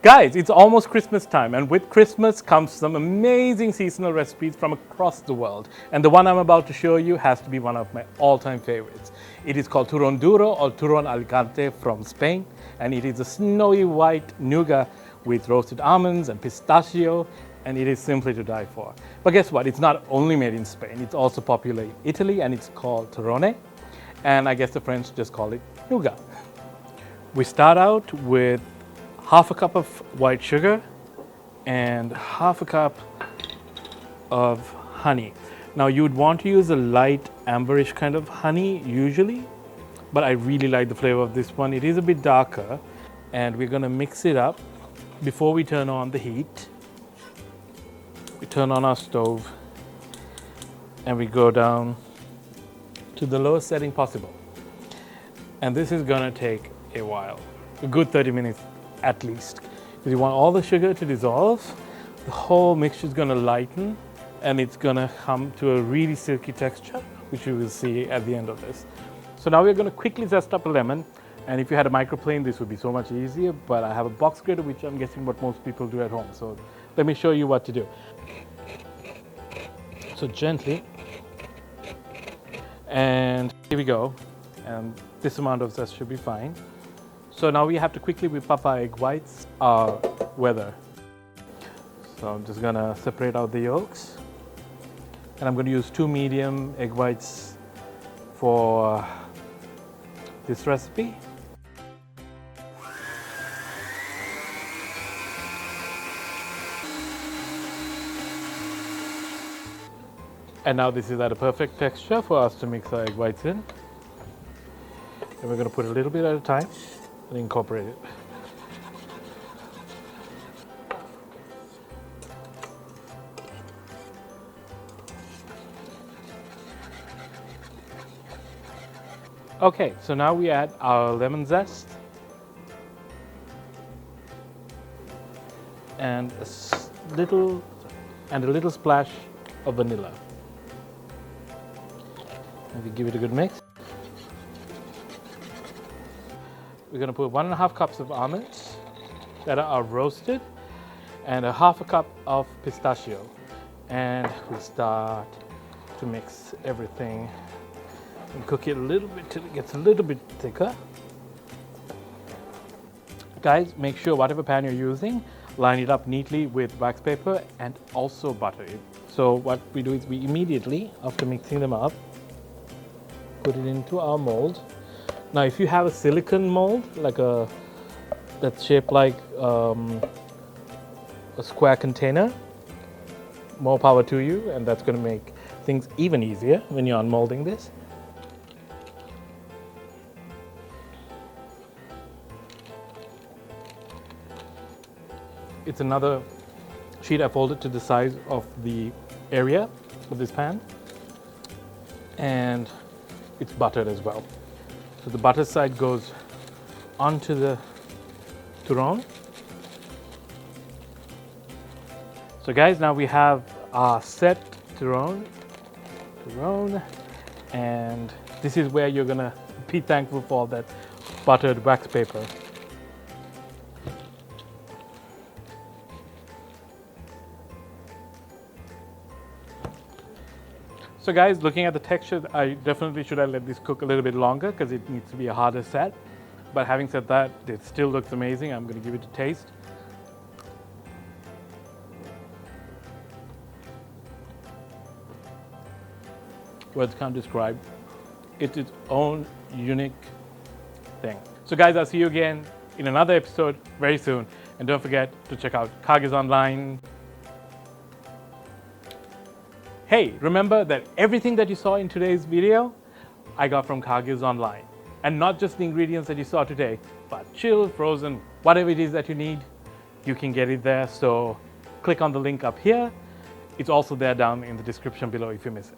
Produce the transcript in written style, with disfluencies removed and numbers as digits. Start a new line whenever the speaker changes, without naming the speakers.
Guys, it's almost Christmas time, and with Christmas comes some amazing seasonal recipes from across the world. And the one I'm about to show you has to be one of my all-time favorites. It is called Turrón duro or Turrón Alicante from Spain, and it is a snowy white nougat with roasted almonds and pistachio, and it is simply to die for. But guess what? It's not only made in Spain, it's also popular in Italy, and it's called Turrone, and I guess the French just call it nougat. We start out with half a cup of white sugar and half a cup of honey. Now you would want to use a light amberish kind of honey usually, but I really like the flavor of this one. It is a bit darker, and we're going to mix it up before we turn on the heat. We turn on our stove and we go down to the lowest setting possible. And this is going to take a while, a good 30 minutes at least, because you want all the sugar to dissolve. The whole mixture is going to lighten, and it's going to come to a really silky texture, which you will see at the end of this. So now we're going to quickly zest up a lemon, and if you had a microplane this would be so much easier, but I have a box grater, which I'm guessing what most people do at home. So let me show you what to do. So gently, and here we go, and this amount of zest should be fine. So now we have to quickly whip up our egg whites, our weather. So I'm just gonna separate out the yolks, and I'm gonna use 2 medium egg whites for this recipe. And now this is at a perfect texture for us to mix our egg whites in. And we're gonna put a little bit at a time and incorporate it. Okay, so now we add our lemon zest and a little splash of vanilla. And we give it a good mix. We're going to put 1.5 cups of almonds that are roasted and a half a cup of pistachio. And we start to mix everything and cook it a little bit till it gets a little bit thicker. Guys, make sure whatever pan you're using, line it up neatly with wax paper and also butter it. So what we do is we immediately, after mixing them up, put it into our mold. Now, if you have a silicone mold, like that's shaped like a square container, more power to you, and that's going to make things even easier when you're unmolding this. It's another sheet I folded to the size of the area of this pan, and it's buttered as well. So the butter side goes onto the turron. So guys, now we have our set turron, and this is where you're gonna be thankful for that buttered wax paper. So guys, looking at the texture, I definitely should have let this cook a little bit longer because it needs to be a harder set. But having said that, it still looks amazing. I'm going to give it a taste. Words can't describe. It's its own unique thing. So guys, I'll see you again in another episode very soon. And don't forget to check out Kagis Online. Hey, remember that everything that you saw in today's video, I got from Kagis Online. And not just the ingredients that you saw today, but chilled, frozen, whatever it is that you need, you can get it there. So click on the link up here. It's also there down in the description below if you miss it.